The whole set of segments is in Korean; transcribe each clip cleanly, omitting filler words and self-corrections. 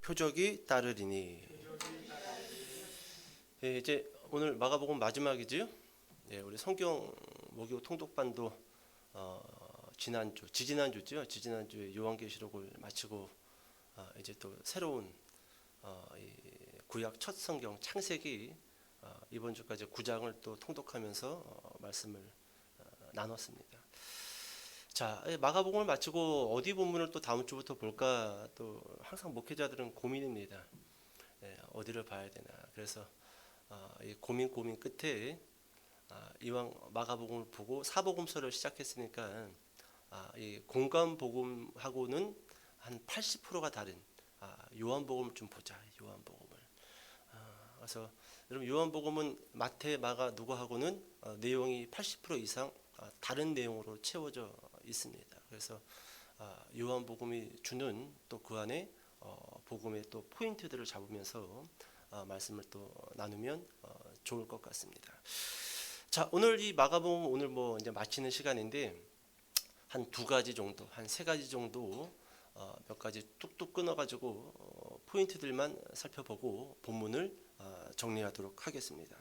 표적이 따르리니. 예, 이제 오늘 마가복음 마지막이지요. 예, 우리 성경 모교 통독반도 지지난주에 요한계시록을 마치고 이제 또 새로운 이 구약 첫 성경 창세기 이번 주까지 9장을 또 통독하면서 말씀을 나눴습니다. 자, 마가복음을 마치고 어디 본문을 또 다음 주부터 볼까 또 항상 목회자들은 고민입니다. 어디를 봐야 되나. 그래서 이 고민 끝에 이왕 마가복음을 보고 사복음서를 시작했으니까 이 공감복음하고는 한 80%가 다른 요한복음을 좀 보자. 요한복음을. 그래서 여러분 요한복음은 마태, 마가, 누가하고는 내용이 80% 이상 다른 내용으로 채워져 있습니다. 그래서 요한복음이 주는 또 그 안에 복음의 또 포인트들을 잡으면서 말씀을 또 나누면 좋을 것 같습니다. 자, 오늘 이 마가복음 오늘 뭐 이제 마치는 시간인데 한 두 가지 정도, 한 세 가지 정도 몇 가지 뚝뚝 끊어가지고 포인트들만 살펴보고 본문을 정리하도록 하겠습니다.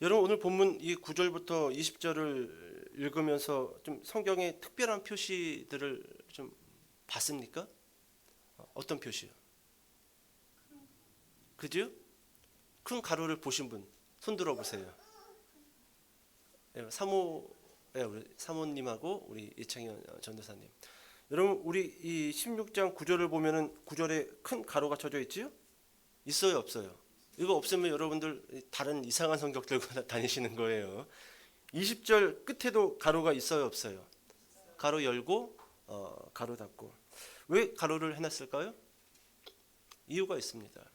여러분 오늘 본문 이 9절부터 20절을 읽으면서 좀 성경의 특별한 표시들을 좀 봤습니까? 어떤 표시요? 그죠? 큰 가로를 보신 분 손 들어보세요. 우리 사모님하고 우리 이창현 전도사님. 여러분 우리 이 16장 9절을 보면은 9절에 큰 가로가 쳐져 있지요? 있어요, 없어요? 이거 없으면 여러분들 다른 이상한 성경 들고 다니시는 거예요. 20절 끝에도 가로가 있어요, 없어요? 가로 열고 가로 닫고. 왜 가로를 해놨을까요? 이유가 있습니다.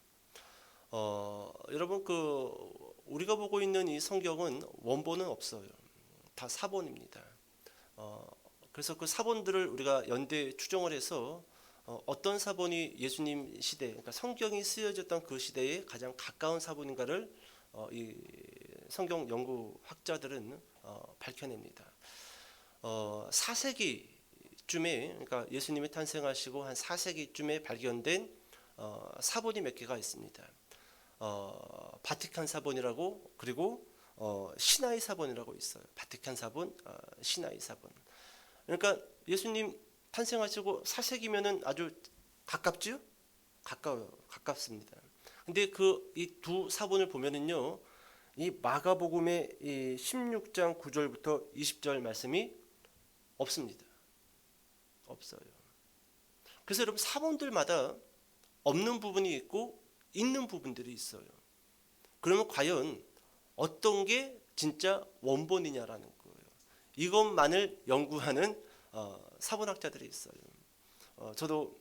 여러분 우리가 보고 있는 이 성경은 원본은 없어요. 다 사본입니다. 그래서 그 사본들을 우리가 연대 추정을 해서 어떤 사본이 예수님 시대, 그러니까 성경이 쓰여졌던 그 시대에 가장 가까운 사본인가를 이 성경 연구학자들은 밝혀냅니다. 4세기쯤에, 그러니까 예수님이 탄생하시고 한 4세기쯤에 발견된 사본이 몇 개가 있습니다. 바티칸 사본이라고, 그리고 시나이 사본이라고 있어요. 바티칸 사본, 시나이 사본. 그러니까 예수님 탄생하시고 4세기면은 아주 가깝지요? 가깝습니다. 근데 이 두 사본을 보면은요, 이 마가복음의 이 16장 9절부터 20절 말씀이 없습니다. 없어요. 그래서 여러분 사본들마다 없는 부분이 있고 있는 부분들이 있어요. 그러면 과연 어떤 게 진짜 원본이냐라는 거예요. 이것만을 연구하는 사본학자들이 있어요. 저도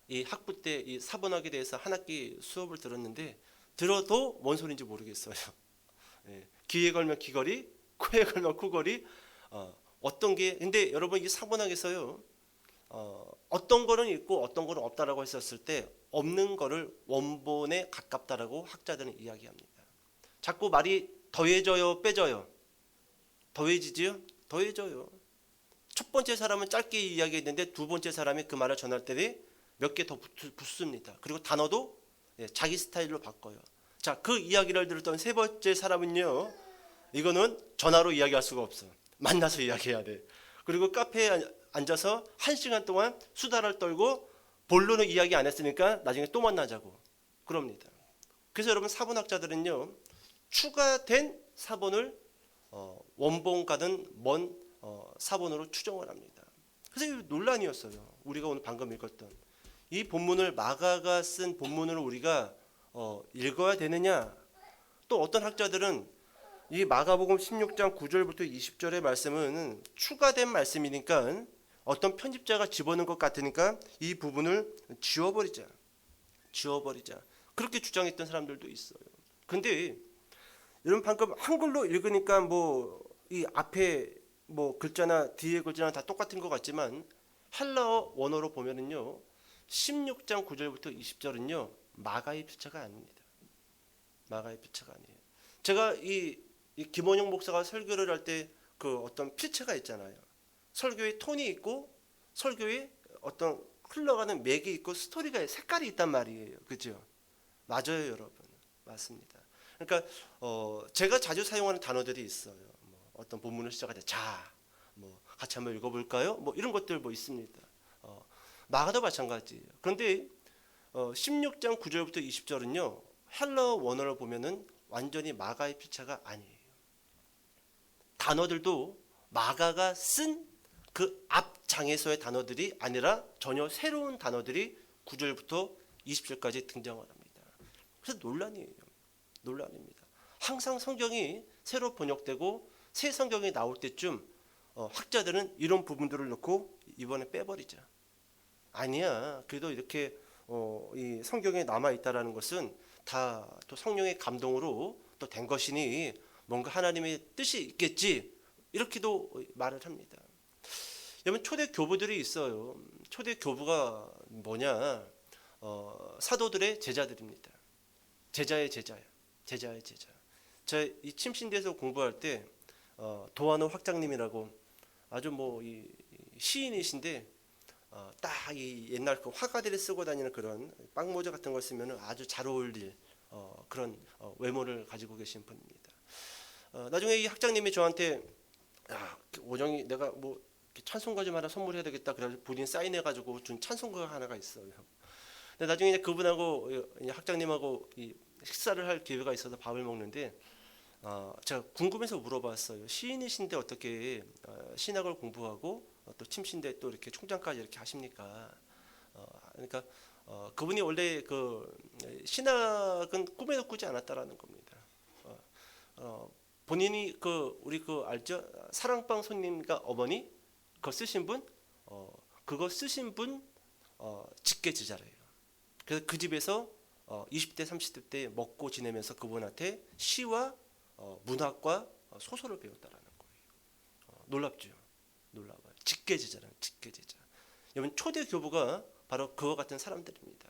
이 학부 때 이 사본학에 대해서 한 학기 수업을 들었는데 들어도 뭔 소리인지 모르겠어요. 귀에 걸면 귀걸이, 코에 걸면 코걸이. 어떤 게 근데 여러분 이 사본학에서요. 어떤 거는 있고 어떤 거는 없다라고 했었을 때 없는 거를 원본에 가깝다라고 학자들은 이야기합니다. 자꾸 말이 더해져요, 빼져요? 더해지지요? 더해져요. 첫 번째 사람은 짧게 이야기했는데 두 번째 사람이 그 말을 전할 때 몇 개 더 붙습니다. 그리고 단어도 자기 스타일로 바꿔요. 자, 그 이야기를 들었던 세 번째 사람은요, 이거는 전화로 이야기할 수가 없어. 만나서 이야기해야 돼. 그리고 카페에 앉아서 1시간 동안 수다를 떨고 본론은 이야기 안 했으니까 나중에 또 만나자고 그럽니다. 그래서 여러분 사본학자들은요, 추가된 사본을 원본과는 먼 사본으로 추정을 합니다. 그래서 이게 논란이었어요. 우리가 오늘 방금 읽었던 이 본문을 마가가 쓴 본문을 우리가 읽어야 되느냐. 또 어떤 학자들은 이 마가복음 16장 9절부터 20절의 말씀은 추가된 말씀이니까 어떤 편집자가 집어넣은 것 같으니까 이 부분을 지워버리자. 그렇게 주장했던 사람들도 있어요. 근데 여러분 방금 한글로 읽으니까 뭐 이 앞에 뭐 글자나 뒤에 글자나 다 똑같은 것 같지만 헬라어 원어로 보면은요 16장 9절부터 20절은요 마가의 표처가 아닙니다. 마가의 표처가 아니에요. 제가 이 김원영 목사가 설교를 할 때 그 어떤 필체가 있잖아요. 설교의 톤이 있고 설교의 어떤 흘러가는 맥이 있고 스토리가 색깔이 있단 말이에요. 그죠? 맞아요, 여러분. 맞습니다. 그러니까 제가 자주 사용하는 단어들이 있어요. 뭐 어떤 본문을 시작할 때 자, 뭐 같이 한번 읽어볼까요? 뭐 이런 것들 뭐 있습니다. 마가도 마찬가지예요. 그런데 16장 9절부터 20절은요. 헬러 원어를 보면은 완전히 마가의 필체가 아니에요. 단어들도 마가가 쓴 그 앞 장에서의 단어들이 아니라 전혀 새로운 단어들이 9절부터 20절까지 등장을 합니다. 그래서 논란이에요. 논란입니다. 항상 성경이 새로 번역되고 새 성경이 나올 때쯤 학자들은 이런 부분들을 놓고 이번에 빼버리자. 아니야. 그래도 이렇게 이 성경에 남아 있다라는 것은 다 또 성령의 감동으로 또 된 것이니 뭔가 하나님의 뜻이 있겠지. 이렇게도 말을 합니다. 여러분 초대 교부들이 있어요. 초대 교부가 뭐냐? 사도들의 제자들입니다. 제자의 제자야. 제자의 제자. 제가 이 침신대에서 공부할 때 도한호 학장님이라고 아주 뭐 이 시인이신데 딱 이 옛날 그 화가들이 쓰고 다니는 그런 빵모자 같은 걸 쓰면 아주 잘 어울릴 그런 외모를 가지고 계신 분입니다. 나중에 이 학장님이 저한테 오정이 내가 뭐 찬송가 좀 하나 선물해야 되겠다. 그래서 본인 사인해가지고 준 찬송가 하나가 있어요. 근데 나중에 이제 그분하고 학장님하고 이 식사를 할 기회가 있어서 밥을 먹는데 제가 궁금해서 물어봤어요. 시인이신데 어떻게 신학을 공부하고 또 침신대 또 이렇게 총장까지 이렇게 하십니까? 그러니까 그분이 원래 그 신학은 꿈에도 꾸지 않았다라는 겁니다. 본인이 그 우리 그 알죠? 사랑방 손님과 어머니 그거 쓰신 분, 그거 쓰신 분 직계 제자래요. 그래서 그 집에서 20대 30대 때 먹고 지내면서 그분한테 시와 문학과 소설을 배웠다라는 거예요. 놀랍죠? 놀라워요. 직계 제자라는 직계 제자. 여러분 초대 교부가 바로 그와 같은 사람들입니다.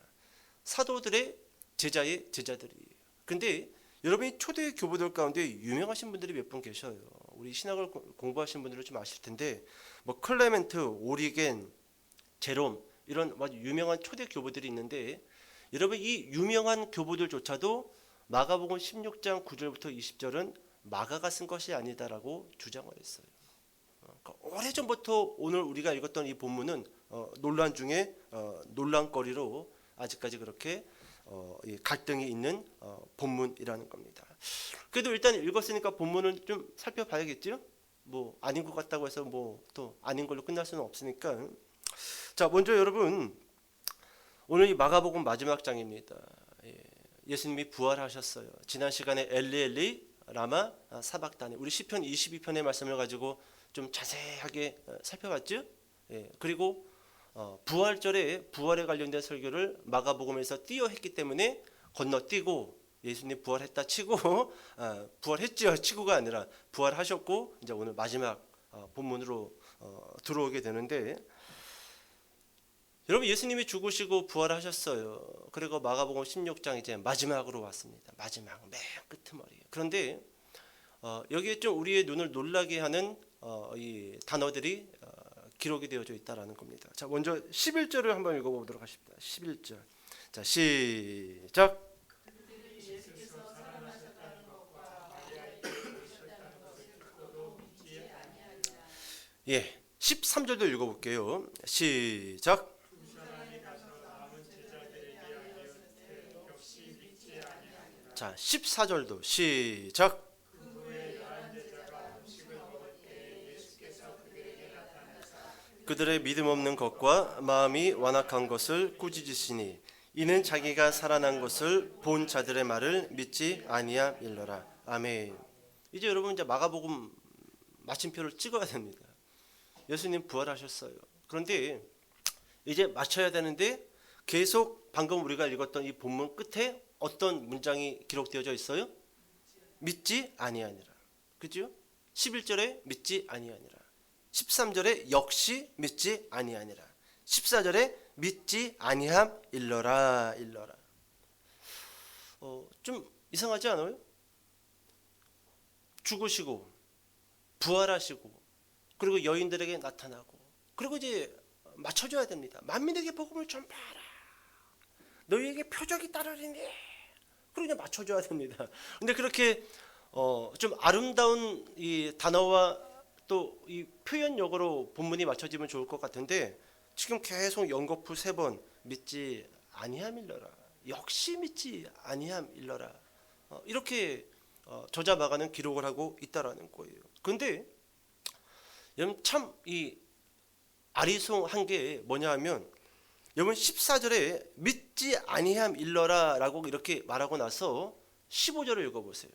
사도들의 제자의 제자들이에요. 근데 여러분이 초대 교부들 가운데 유명하신 분들이 몇 분 계셔요. 우리 신학을 공부하신 분들은 좀 아실 텐데 뭐 클레멘트, 오리겐, 제롬 이런 아주 유명한 초대 교부들이 있는데 여러분 이 유명한 교부들조차도 마가복음 16장 9절부터 20절은 마가가 쓴 것이 아니다라고 주장을 했어요. 그러니까 오래전부터 오늘 우리가 읽었던 이 본문은 논란 중에 논란거리로 아직까지 그렇게 갈등이 있는 본문이라는 겁니다. 그래도 일단 읽었으니까 본문을 좀 살펴봐야겠죠? 뭐 아닌 것 같다고 해서 뭐 또 아닌 걸로 끝날 수는 없으니까. 자, 먼저 여러분 오늘 이 마가복음 마지막 장입니다. 예수님이 부활하셨어요. 지난 시간에 엘리 라마 사박다니 우리 시편 22편의 말씀을 가지고 좀 자세하게 살펴봤죠. 그리고 부활절에 부활에 관련된 설교를 마가복음에서 띄어 했기 때문에 건너뛰고 예수님 부활했다 치고 부활했죠 치고가 아니라 부활하셨고 이제 오늘 마지막 본문으로 들어오게 되는데 여러분 예수님이 죽으시고 부활하셨어요. 그리고 마가복음 16장 이제 마지막으로 왔습니다. 마지막 맨 끄트머리에. 그런데 여기에 좀 우리의 눈을 놀라게 하는 이 단어들이 기록이 되어져 있다라는 겁니다. 자, 먼저 11절을 한번 읽어보도록 하십니다. 11절. 자, 시작. 예, 13절도 읽어볼게요. 시작. 자, 14절도 시작. 그들의 믿음 없는 것과 마음이 완악한 것을 꾸짖으시니 이는 자기가 살아난 것을 본 자들의 말을 믿지 아니함일러라. 아멘. 이제 여러분 이제 마가복음 마침표를 찍어야 됩니다. 예수님 부활하셨어요. 그런데 이제 맞춰야 되는데 계속 방금 우리가 읽었던 이 본문 끝에 어떤 문장이 기록되어져 있어요? 믿지 아니하니라. 그죠? 11절에 믿지 아니하니라. 13절에 역시 믿지 아니하니라. 14절에 믿지 아니함 일러라. 좀 이상하지 않아요? 죽으시고 부활하시고 그리고 여인들에게 나타나고 그리고 이제 맞춰줘야 됩니다. 만민에게 복음을 전파하라. 너희에게 표적이 따르리니. 그러니 맞춰줘야 됩니다. 근데 그렇게 좀 아름다운 이 단어와 또 이 표현력으로 본문이 맞춰지면 좋을 것 같은데 지금 계속 연거푸 3번 믿지 아니함 일러라. 역시 믿지 아니함 일러라. 이렇게 저자 마가는 기록을 하고 있다라는 거예요. 그런데 여러분 참 이 아리송한 게 뭐냐 하면 여러분 14절에 믿지 아니함 일러라라고 이렇게 말하고 나서 15절을 읽어보세요.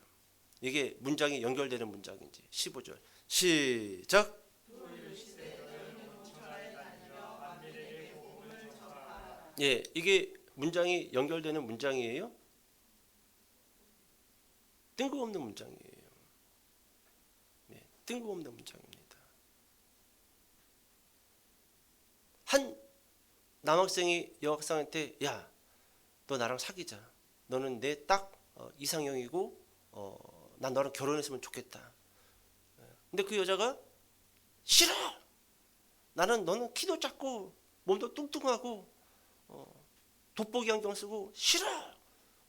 이게 문장이 연결되는 문장인지. 15절 시작. 예, 이게 문장이 연결되는 문장이에요? 뜬금없는 문장이에요. 네, 뜬금없는 문장입니다. 한 남학생이 여학생한테 야, 너 나랑 사귀자. 너는 내 딱 이상형이고 난 너랑 결혼했으면 좋겠다. 근데 그 여자가 싫어. 너는 키도 작고 몸도 뚱뚱하고 돋보기 안경 쓰고 싫어.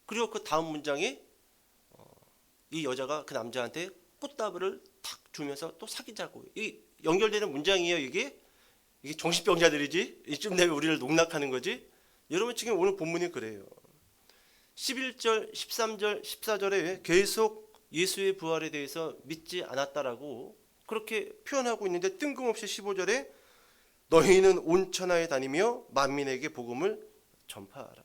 그리고 그 다음 문장에 이 여자가 그 남자한테 꽃다발을 탁 주면서 또 사귀자고. 이 연결되는 문장이에요. 이게 정신병자들이지. 이쯤 되면 우리를 농락하는 거지. 여러분 지금 오늘 본문이 그래요. 11절, 13절, 14절에 계속 예수의 부활에 대해서 믿지 않았다라고 그렇게 표현하고 있는데 뜬금없이 15절에 너희는 온 천하에 다니며 만민에게 복음을 전파하라.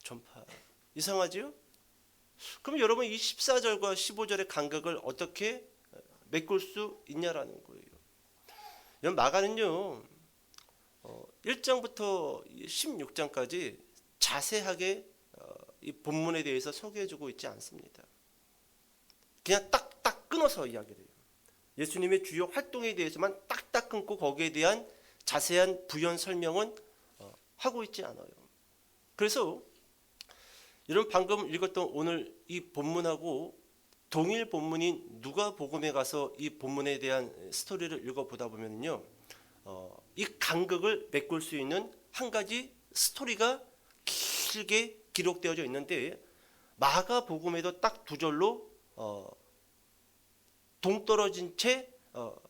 전파하라. 이상하지요? 그럼 여러분 이 14절과 15절의 간격을 어떻게 메꿀 수 있냐라는 거예요. 여러분 마가는요 1장부터 16장까지 자세하게 이 본문에 대해서 소개해주고 있지 않습니다. 그냥 딱딱 끊어서 이야기를 해요. 예수님의 주요 활동에 대해서만 딱딱 끊고 거기에 대한 자세한 부연 설명은 하고 있지 않아요. 그래서 여러분 방금 읽었던 오늘 이 본문하고 동일 본문인 누가복음에 가서 이 본문에 대한 스토리를 읽어보다 보면요, 이 간극을 메꿀 수 있는 한 가지 스토리가 길게 기록되어져 있는데 마가복음에도 딱 2절로 동떨어진 채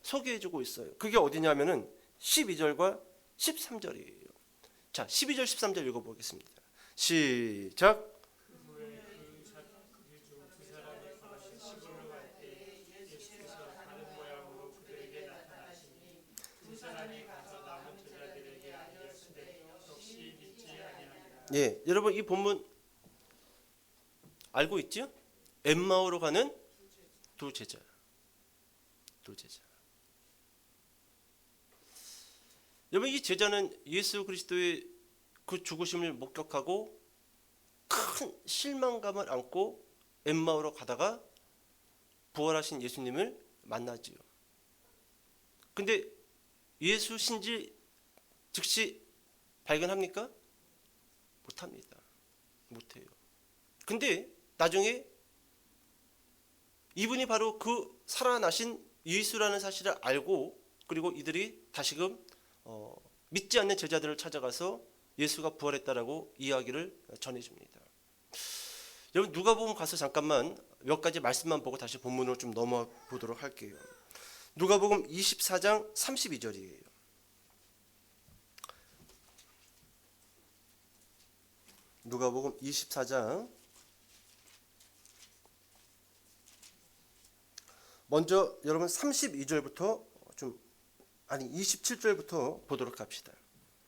소개해주고 있어요. 그게 어디냐면은 12절과 13절이에요. 자, 12절 13절 읽어보겠습니다. 시작. 예, 여러분 이 본문 알고 있죠? 엠마오로 가는 두 제자. 여러분 이 제자는 예수 그리스도의 그 죽으심을 목격하고 큰 실망감을 안고 엠마오로 가다가 부활하신 예수님을 만나지요. 근데 예수신지 즉시 발견합니까? 못합니다. 못해요. 근데 나중에 이분이 바로 그 살아나신 예수라는 사실을 알고 그리고 이들이 다시금 믿지 않는 제자들을 찾아가서 예수가 부활했다라고 이야기를 전해줍니다. 여러분 누가복음 가서 잠깐만 몇 가지 말씀만 보고 다시 본문으로 좀 넘어 보도록 할게요. 누가복음 24장 32절이에요. 누가복음 24장 먼저 여러분 32절부터 27절부터 보도록 합시다.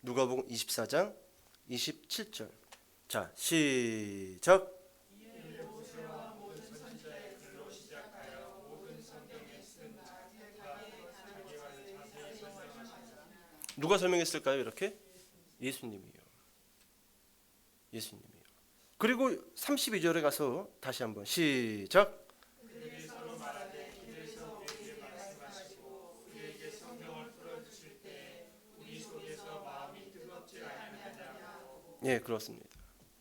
누가복음 24장 27절. 자, 시작. 누가 설명했을까요? 이렇게? 예수님이요. 그리고 32절에 가서 다시 한번 시작. 예, 그렇습니다.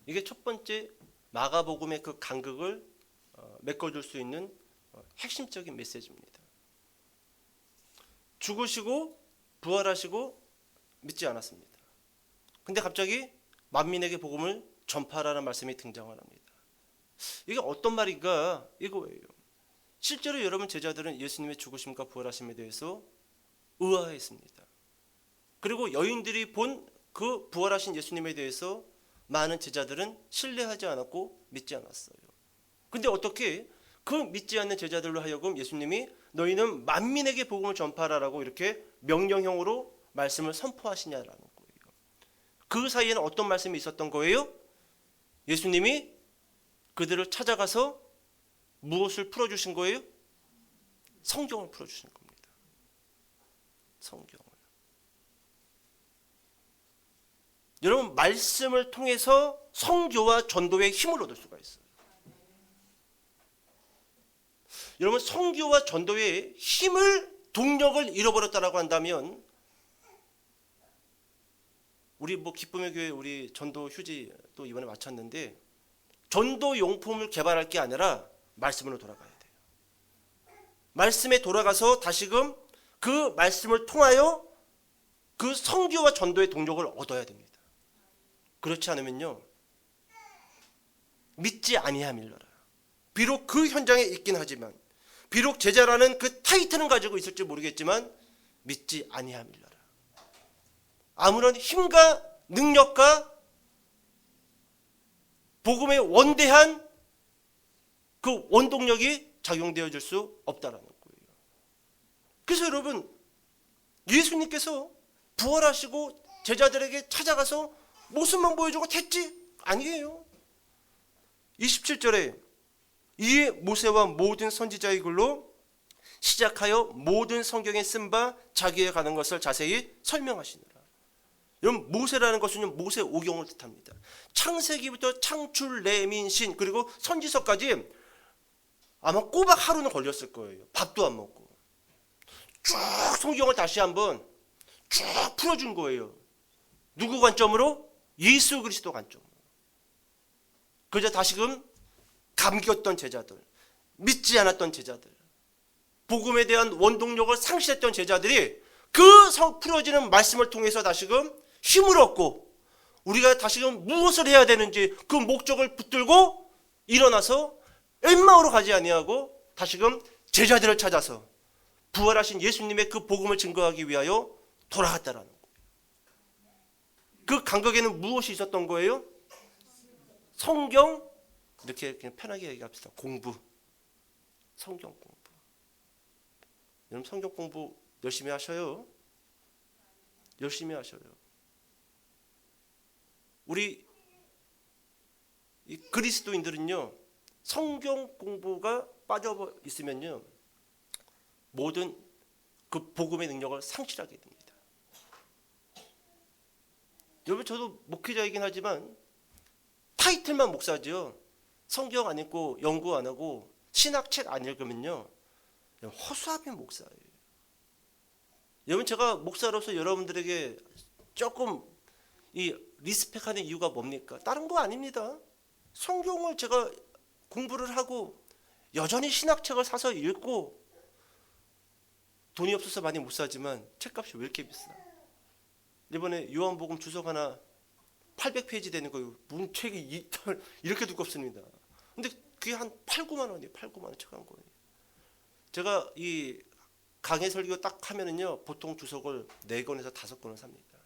이게 첫 번째 마가복음의 그 간극을 메꿔줄 수 있는 핵심적인 메시지입니다. 죽으시고 부활하시고 믿지 않았습니다. 근데 갑자기 만민에게 복음을 전파하라는 말씀이 등장을 합니다. 이게 어떤 말인가 이거예요. 실제로 여러분 제자들은 예수님의 죽으심과 부활하심에 대해서 의아해했습니다. 그리고 여인들이 본 그 부활하신 예수님에 대해서 많은 제자들은 신뢰하지 않았고 믿지 않았어요. 근데 어떻게 그 믿지 않는 제자들로 하여금 예수님이 너희는 만민에게 복음을 전파하라고 이렇게 명령형으로 말씀을 선포하시냐라는 거예요. 그 사이에는 어떤 말씀이 있었던 거예요? 예수님이 그들을 찾아가서 무엇을 풀어주신 거예요? 성경을 풀어주신 겁니다. 성경을. 여러분, 말씀을 통해서 선교와 전도의 힘을 얻을 수가 있어요. 여러분, 선교와 전도의 힘을, 동력을 잃어버렸다라고 한다면, 우리 기쁨의 교회 우리 전도 휴지 또 이번에 마쳤는데, 전도 용품을 개발할 게 아니라 말씀으로 돌아가야 돼요. 말씀에 돌아가서 다시금 그 말씀을 통하여 그 선교와 전도의 동력을 얻어야 됩니다. 그렇지 않으면요, 믿지 아니함일러라. 비록 그 현장에 있긴 하지만, 비록 제자라는 그 타이틀은 가지고 있을지 모르겠지만 믿지 아니함일러라. 아무런 힘과 능력과 복음의 원대한 그 원동력이 작용되어질 수 없다라는 거예요. 그래서 여러분, 예수님께서 부활하시고 제자들에게 찾아가서 모습만 보여주고 됐지? 아니에요. 27절에 이에 모세와 모든 선지자의 글로 시작하여 모든 성경에 쓴 바 자기에 관한 것을 자세히 설명하시니라. 여러분, 모세라는 것은 모세 오경을 뜻합니다. 창세기부터 창출, 레민신, 그리고 선지서까지 아마 꼬박 하루는 걸렸을 거예요. 밥도 안 먹고 쭉 성경을 다시 한번 쭉 풀어준 거예요. 누구 관점으로? 예수 그리스도 관점으로. 그저 다시금 감겼던 제자들, 믿지 않았던 제자들, 복음에 대한 원동력을 상실했던 제자들이 그 풀어지는 말씀을 통해서 다시금 힘을 얻고, 우리가 다시금 무엇을 해야 되는지 그 목적을 붙들고 일어나서 엠마오로 가지 아니하고 다시금 제자들을 찾아서 부활하신 예수님의 그 복음을 증거하기 위하여 돌아갔다라는 거예요. 그 간격에는 무엇이 있었던 거예요? 성경, 이렇게 그냥 편하게 얘기합시다. 공부. 성경 공부. 여러분, 성경 공부 열심히 하셔요. 열심히 하셔요. 우리 이 그리스도인들은요, 성경 공부가 빠져 있으면요, 모든 그 복음의 능력을 상실하게 됩니다. 여러분, 저도 목회자이긴 하지만 타이틀만 목사죠. 성경 안 읽고 연구 안 하고 신학책 안 읽으면요, 허수아비 목사예요. 여러분, 제가 목사로서 여러분들에게 조금 이 리스펙하는 이유가 뭡니까? 다른 거 아닙니다. 성경을 제가 공부를 하고 여전히 신학책을 사서 읽고, 돈이 없어서 많이 못 사지만 책값이 왜 이렇게 비싸? 이번에 요한복음 주석 하나 800페이지 되는 거예요. 문책이 이렇게 두껍습니다. 근데 그게 한 8, 9만 원이에요. 8, 9만 원 책 한 거예요. 제가 이 강의 설교 딱 하면은요, 보통 주석을 4권에서 5권을 삽니다.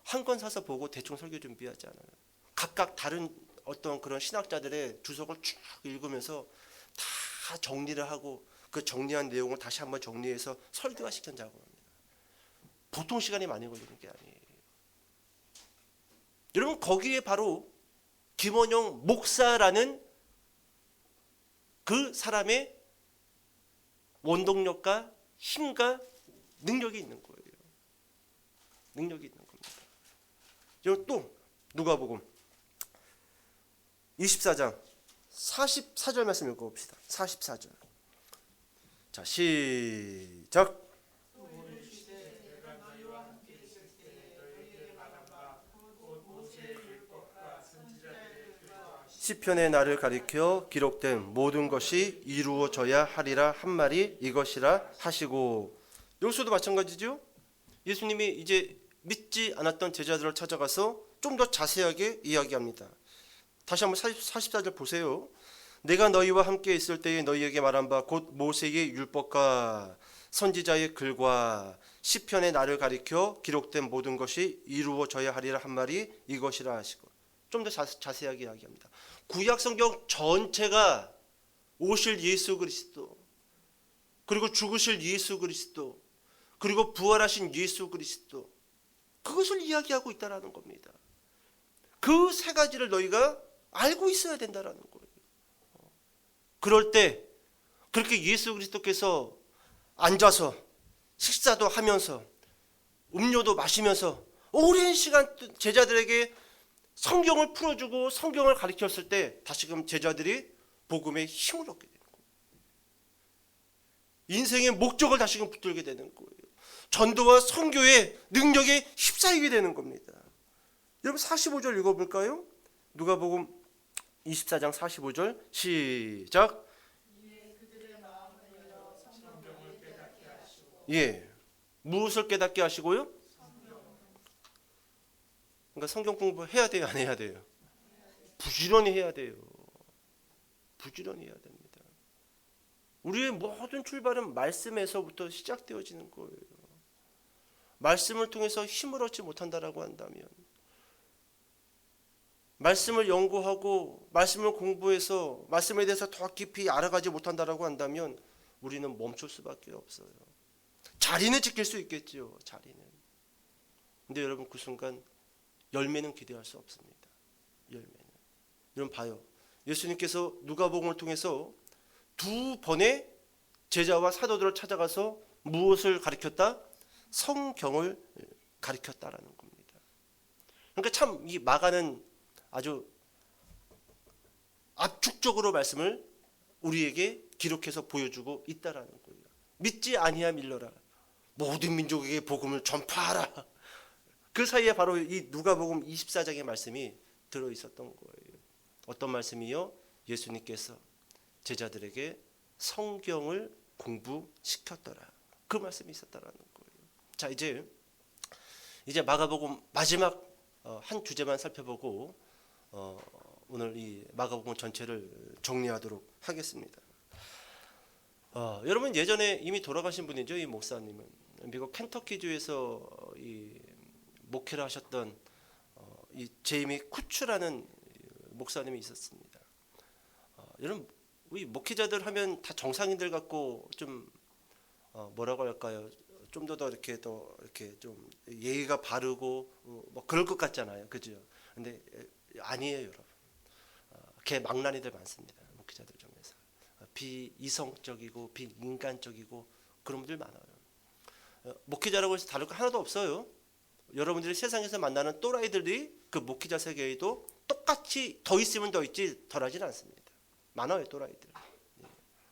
한 권 사서 보고 대충 설교 준비하지 않아요. 각각 다른 어떤 그런 신학자들의 주석을 쭉 읽으면서 다 정리를 하고 그 정리한 내용을 다시 한번 정리해서 설교화시키는 작업을 합니다. 보통 시간이 많이 걸리는 게 아니에요. 여러분, 거기에 바로 김원영 목사라는 그 사람의 원동력과 힘과 능력이 있는 거예요. 능력이 있는 겁니다. 여러분, 또 누가복음 24장 44절 말씀 읽어봅시다. 44절. 자, 시작. 시편의 날을 가리켜 기록된 모든 것이 이루어져야 하리라 한 말이 이것이라 하시고. 여기서도 마찬가지죠. 예수님이 이제 믿지 않았던 제자들을 찾아가서 좀 더 자세하게 이야기합니다. 다시 한번 44절 보세요. 내가 너희와 함께 있을 때에 너희에게 말한 바 곧 모세의 율법과 선지자의 글과 시편의 나를 가리켜 기록된 모든 것이 이루어져야 하리라 한 말이 이것이라 하시고, 좀 더 자세하게 이야기합니다. 구약 성경 전체가 오실 예수 그리스도, 그리고 죽으실 예수 그리스도, 그리고 부활하신 예수 그리스도, 그것을 이야기하고 있다라는 겁니다. 그 세 가지를 너희가 알고 있어야 된다라는 거예요. 그럴 때 그렇게 예수 그리스도께서 앉아서 식사도 하면서 음료도 마시면서 오랜 시간 제자들에게 성경을 풀어주고 성경을 가르쳤을 때 다시금 제자들이 복음의 힘을 얻게 되는 거예요. 인생의 목적을 다시금 붙들게 되는 거예요. 전도와 선교의 능력에 휩싸이게 되는 겁니다. 여러분 45절 읽어볼까요? 누가복음 24장 45절 시작. 예, 무엇을 깨닫게 하시고요? 그러니까 성경 공부해야 돼요, 안 해야 돼요? 부지런히 해야 돼요. 부지런히 해야 됩니다. 우리의 모든 출발은 말씀에서부터 시작되어지는 거예요. 말씀을 통해서 힘을 얻지 못한다라고 한다면, 말씀을 연구하고 말씀을 공부해서 말씀에 대해서 더 깊이 알아가지 못한다라고 한다면 우리는 멈출 수밖에 없어요. 자리는 지킬 수 있겠지요, 자리는. 근데 여러분 그 순간 열매는 기대할 수 없습니다. 열매는. 여러분 봐요. 예수님께서 누가복음을 통해서 두 번의 제자와 사도들을 찾아가서 무엇을 가르쳤다? 성경을 가르쳤다라는 겁니다. 그러니까 참 이 마가는 아주 압축적으로 말씀을 우리에게 기록해서 보여주고 있다라는 거예요. 믿지 아니하 밀러라. 모든 민족에게 복음을 전파하라. 그 사이에 바로 이 누가복음 24장의 말씀이 들어 있었던 거예요. 어떤 말씀이요? 예수님께서 제자들에게 성경을 공부시켰더라. 그 말씀이 있었다라는 거예요. 자, 이제 마가복음 마지막 한 주제만 살펴보고 오늘 이 마가복음 전체를 정리하도록 하겠습니다. 여러분 예전에 이미 돌아가신 분이죠. 이 목사님은 미국 켄터키주에서 이 목회를 하셨던 이 제이미 쿠츠라는 목사님이 있었습니다. 여러분 우리 목회자들 하면 다 정상인들 같고 좀 뭐라고 할까요? 좀 더 이렇게 좀 예의가 바르고 뭐 그럴 것 같잖아요, 그죠? 근데 아니에요, 여러분. 개망나니들 많습니다, 목회자들 중에서. 비이성적이고 비인간적이고 그런 분들 많아요. 목회자라고 해서 다를 거 하나도 없어요. 여러분들이 세상에서 만나는 또라이들이 그 목회자 세계에도 똑같이 더 있으면 더 있지 덜하진 않습니다. 많아요, 또라이들.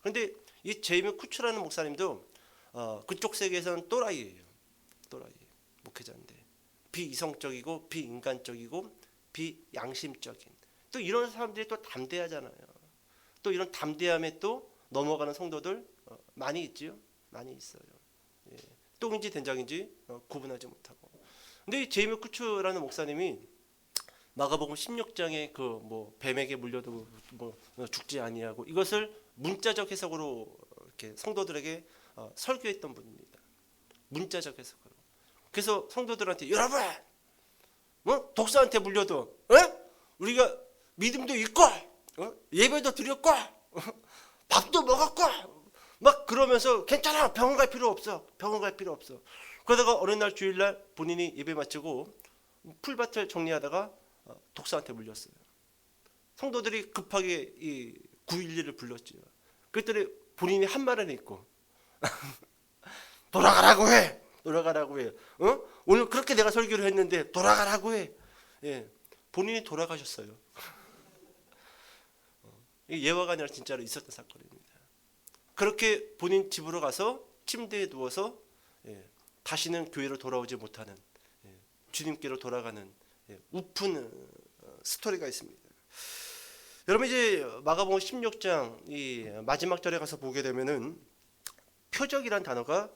그런데 이 제이미 쿠츠라는 목사님도 그쪽 세계에서는 또라이예요. 또라이 목회자인데 비이성적이고 비인간적이고 비양심적인, 또 이런 사람들이 또 담대하잖아요. 또 이런 담대함에 또 넘어가는 성도들 많이 있지요. 많이 있어요. 예. 똥인지 된장인지 구분하지 못하고. 근데 이 제이미 쿠츠라는 목사님이 마가복음 16장에 그 뭐 뱀에게 물려도 뭐 죽지 아니하고 이것을 문자적 해석으로 이렇게 성도들에게 설교했던 분입니다. 문자적 해석으로. 그래서 성도들한테 여러분, 독사한테 물려도 우리가 믿음도 있고 예배도 드렸고 밥도 먹었고 막 그러면서 괜찮아, 병원 갈 필요 없어, 병원 갈 필요 없어. 그러다가 어느 날 주일날 본인이 예배 마치고 풀밭을 정리하다가 독사한테 물렸어요. 성도들이 급하게 이 911을 불렀죠. 그랬더니 본인이 한 말은 있고 돌아가라고 해, 돌아가라고 해. 오늘 그렇게 내가 설교를 했는데 돌아가라고 해. 예, 본인이 돌아가셨어요. 예화가 아니라 진짜로 있었던 사건입니다. 그렇게 본인 집으로 가서 침대에 누워서 다시는 교회로 돌아오지 못하는, 주님께로 돌아가는 우픈 스토리가 있습니다. 여러분 이제 마가복음 16장 이 마지막 절에 가서 보게 되면은 표적이란 단어가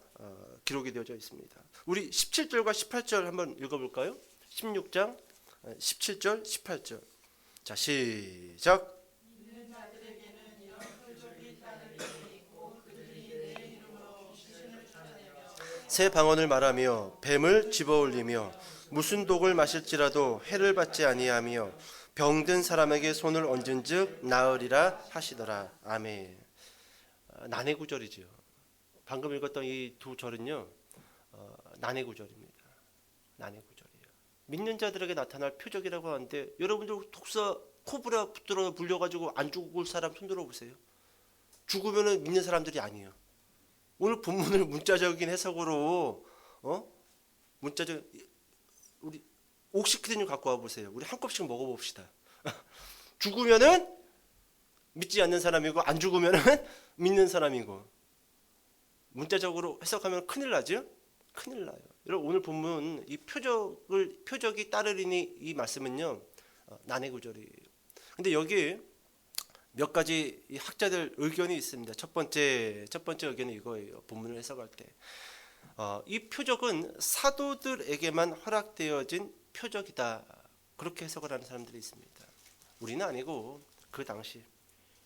기록이 되어져 있습니다. 우리 17절과 18절 한번 읽어볼까요? 16장 17절 18절. 자, 시작. 새 방언을 말하며 뱀을 집어올리며 무슨 독을 마실지라도 해를 받지 아니하며 병든 사람에게 손을 얹은즉 나으리라 하시더라. 아멘. 난해 구절이죠. 방금 읽었던 이 두 절은요, 난해 구절입니다. 난해 구절이에요. 믿는 자들에게 나타날 표적이라고 하는데, 여러분들 독사 코브라 붙들어 물려가지고 안 죽을 사람 손들어 보세요. 죽으면은 믿는 사람들이 아니에요. 오늘 본문을 문자적인 해석으로 문자적 우리 옥시크린 좀 갖고 와 보세요. 우리 한 컵씩 먹어봅시다. 죽으면은 믿지 않는 사람이고 안 죽으면은 믿는 사람이고, 문자적으로 해석하면 큰일 나죠. 큰일 나요. 여러분 오늘 본문 이 표적이 따르리니 이 말씀은요 난해 구절이에요. 근데 여기 몇 가지 이 학자들 의견이 있습니다. 첫 번째 의견은 이거예요. 본문을 해석할 때 이 표적은 사도들에게만 허락되어진 표적이다, 그렇게 해석을 하는 사람들이 있습니다. 우리는 아니고 그 당시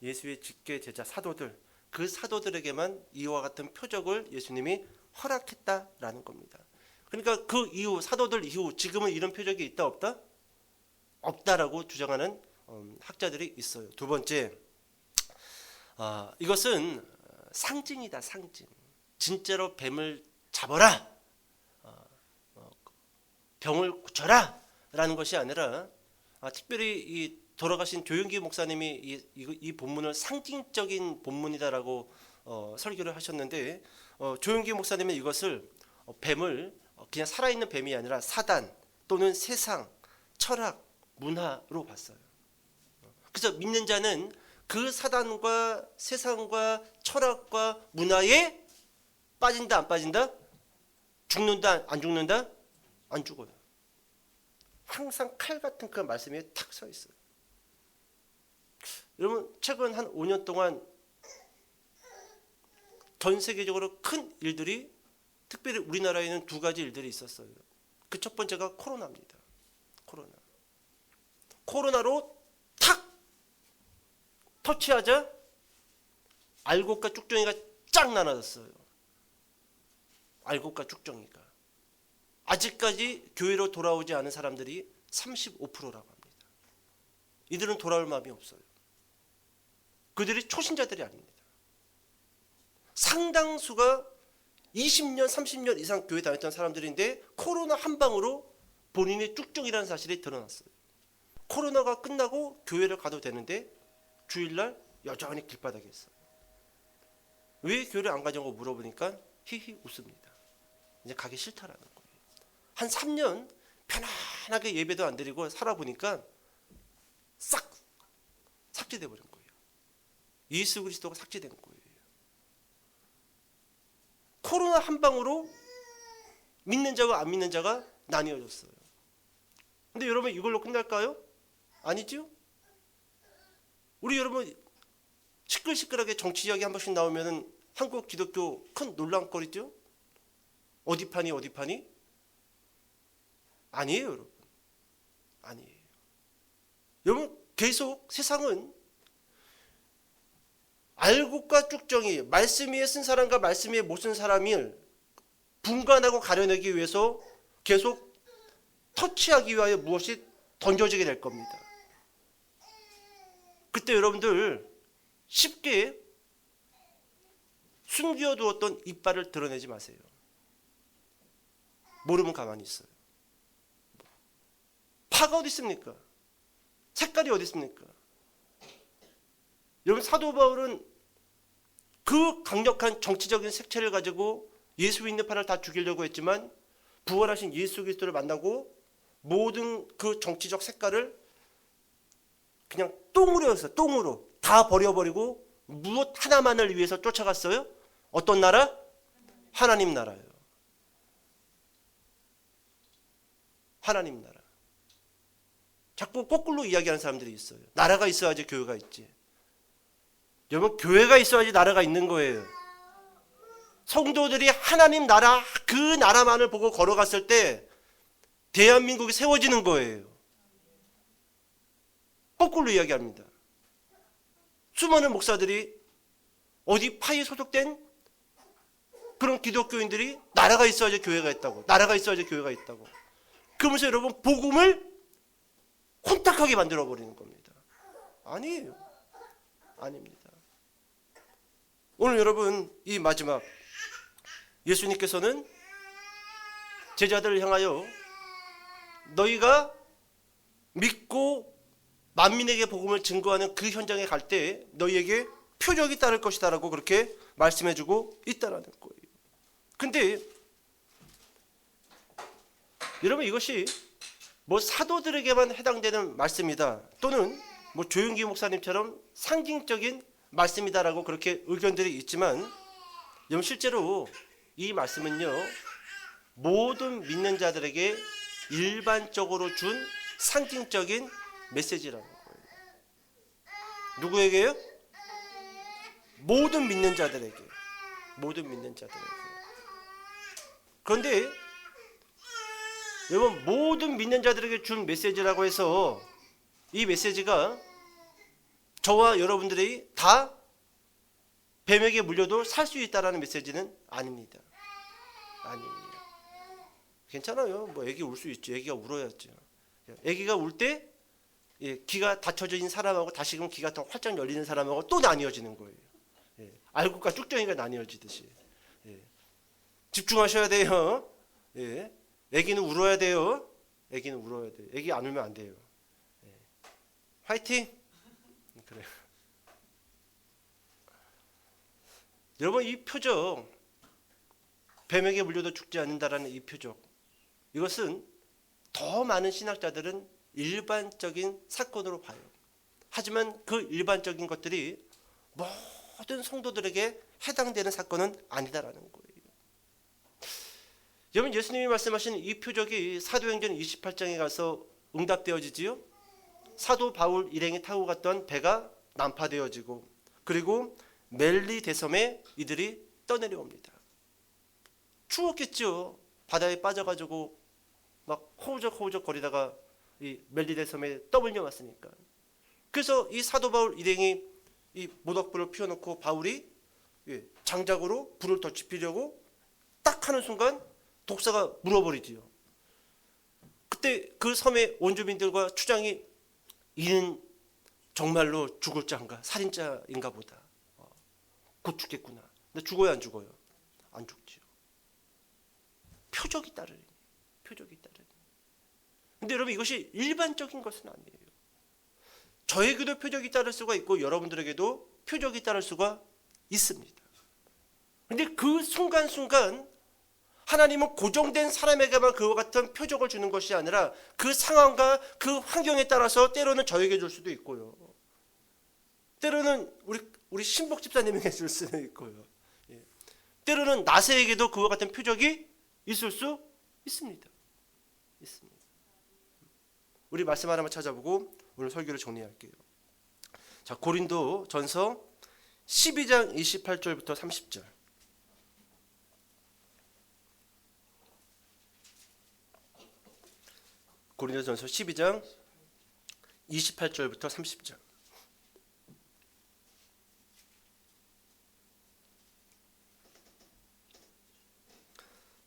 예수의 직계 제자 사도들, 그 사도들에게만 이와 같은 표적을 예수님이 허락했다라는 겁니다. 그러니까 그 이후 사도들 이후 지금은 이런 표적이 있다 없다? 없다라고 주장하는 학자들이 있어요. 두 번째, 이것은 상징이다, 상징. 진짜로 뱀을 잡아라, 병을 고쳐라 라는 것이 아니라, 특별히 이 돌아가신 조용기 목사님이 이 본문을 상징적인 본문이다라고 설교를 하셨는데, 조용기 목사님은 이것을 뱀을 그냥 살아있는 뱀이 아니라 사단 또는 세상, 철학, 문화로 봤어요. 그래서 믿는 자는 그 사단과 세상과 철학과 문화에 빠진다 안 빠진다? 죽는다 안 죽는다? 안 죽어요. 항상 칼 같은 그 말씀에 탁 서 있어요. 여러분 최근 한 5년 동안 전 세계적으로 큰 일들이, 특별히 우리나라에는 두 가지 일들이 있었어요. 그 첫 번째가 코로나입니다. 코로나로 탁 터치하자 알곡과 쭉정이가 쫙 나눠졌어요. 알곡과 쭉정이가. 아직까지 교회로 돌아오지 않은 사람들이 35%라고 합니다. 이들은 돌아올 마음이 없어요. 그들이 초신자들이 아닙니다. 상당수가 20년, 30년 이상 교회 다녔던 사람들인데 코로나 한 방으로 본인의 쭉정이라는 사실이 드러났어요. 코로나가 끝나고 교회를 가도 되는데 주일날 여전히 길바닥에 있어요. 왜 교회를 안 가냐고 물어보니까 히히 웃습니다. 이제 가기 싫다라는 거예요. 한 3년 편안하게 예배도 안 드리고 살아보니까 싹 삭제돼 버린 거예요. 예수 그리스도가 삭제된 거예요. 코로나 한 방으로 믿는 자와 안 믿는 자가 나뉘어졌어요. 근데 여러분 이걸로 끝날까요? 아니죠? 우리 여러분 시끌시끌하게 정치 이야기 한 번씩 나오면은 한국 기독교 큰 논란거리죠? 어디 파니? 아니에요, 여러분. 아니에요. 여러분 계속 세상은 알곡과 쭉정이, 말씀 위에 쓴 사람과 말씀 위에 못 쓴 사람을 분간하고 가려내기 위해서 계속 터치하기 위하여 무엇이 던져지게 될 겁니다. 그때 여러분들 쉽게 숨겨두었던 이빨을 드러내지 마세요. 모르면 가만히 있어요. 파가 어디 있습니까? 색깔이 어디 있습니까? 여러분 사도 바울은 그 강력한 정치적인 색채를 가지고 예수 믿는 파를 다 죽이려고 했지만 부활하신 예수 그리스도를 만나고 모든 그 정치적 색깔을 그냥 똥으로 했어요. 똥으로 다 버려버리고 무엇 하나만을 위해서 쫓아갔어요? 어떤 나라? 하나님 나라예요. 하나님 나라. 자꾸 거꾸로 이야기하는 사람들이 있어요. 나라가 있어야지 교회가 있지. 여러분 교회가 있어야지 나라가 있는 거예요. 성도들이 하나님 나라, 그 나라만을 보고 걸어갔을 때 대한민국이 세워지는 거예요. 거꾸로 이야기합니다. 수많은 목사들이 어디 파에 소속된 그런 기독교인들이 나라가 있어야지 교회가 있다고, 나라가 있어야지 교회가 있다고. 그러면서 여러분 복음을 혼탁하게 만들어버리는 겁니다. 아니에요. 아닙니다. 오늘 여러분 이 마지막 예수님께서는 제자들을 향하여 너희가 믿고 만민에게 복음을 증거하는 그 현장에 갈 때 너희에게 표적이 따를 것이다 라고 그렇게 말씀해주고 있다라는 거예요. 근데 여러분 이것이 뭐 사도들에게만 해당되는 말씀이다 또는 뭐 조윤기 목사님처럼 상징적인 말씀이다라고 그렇게 의견들이 있지만 여러분 실제로 이 말씀은요 모든 믿는 자들에게 일반적으로 준 상징적인 메시지라는 거예요. 누구에게요? 모든 믿는 자들에게. 모든 믿는 자들에게. 그런데 여러분 모든 믿는 자들에게 준 메시지라고 해서 이 메시지가 저와 여러분들이 다 뱀에게 물려도 살 수 있다라는 메시지는 아닙니다. 아니에요. 괜찮아요. 뭐 애기 울 수 있죠. 애기가 울어야죠. 애기가 울 때 귀가 닫혀진 사람하고 다시금 귀가 더 활짝 열리는 사람하고 또 나뉘어지는 거예요. 알곡과 쭉정이가 나뉘어지듯이. 집중하셔야 돼요. 애기는 울어야 돼요. 애기는 울어야 돼요. 애기 안 울면 안 돼요. 화이팅! 그래요. 여러분 이 표적, 뱀에게 물려도 죽지 않는다라는 이 표적, 이것은 더 많은 신학자들은 일반적인 사건으로 봐요. 하지만 그 일반적인 것들이 모든 성도들에게 해당되는 사건은 아니다라는 거예요. 여러분 예수님이 말씀하신 이 표적이 사도행전 28장에 가서 응답되어지지요. 사도 바울 일행이 타고 갔던 배가 난파되어지고 그리고 멜리 대섬에 이들이 떠내려옵니다. 추웠겠죠. 바다에 빠져가지고 막 호우적 거리다가 이 멜리 대섬에 떠밀려 왔으니까. 그래서 이 사도 바울 일행이 이 모닥불을 피워놓고 바울이 장작으로 불을 더 지피려고 딱 하는 순간 독사가 물어버리지요. 그때 그 섬의 원주민들과 추장이 이는 정말로 죽을 자인가 살인자인가 보다. 곧 죽겠구나. 근데 죽어요 안 죽어요? 안 죽지요. 표적이 따르니. 표적이 따르니. 근데 여러분 이것이 일반적인 것은 아니에요. 저에게도 표적이 따를 수가 있고 여러분들에게도 표적이 따를 수가 있습니다. 근데 그 순간순간 하나님은 고정된 사람에게만 그와 같은 표적을 주는 것이 아니라 그 상황과 그 환경에 따라서 때로는 저에게 줄 수도 있고요. 때로는 우리 신복 집사님에게 줄 수도 있고요. 때로는 나세에게도 그와 같은 표적이 있을 수 있습니다. 있습니다. 우리 말씀 하나만 찾아보고 오늘 설교를 정리할게요. 자, 고린도 전서 12장 28절부터 30절. 고린도전서 12장 28절부터 30절.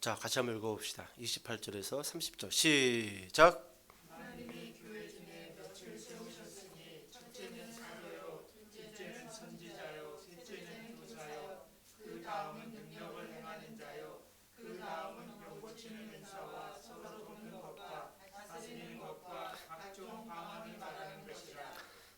자, 같이 한번 읽어봅시다. 28절에서 30절 시작. 하나님이 교회 중에 몇을 세우셨으니 첫째는 사도요, 둘째는 선지자요, 셋째는 교사요, 그 다음은 능력을 행하는 자요, 그 다음은 병 고치는 은사와 서로 돕는 것과 다스리는 것과 각종 방언을 말하는 것이라.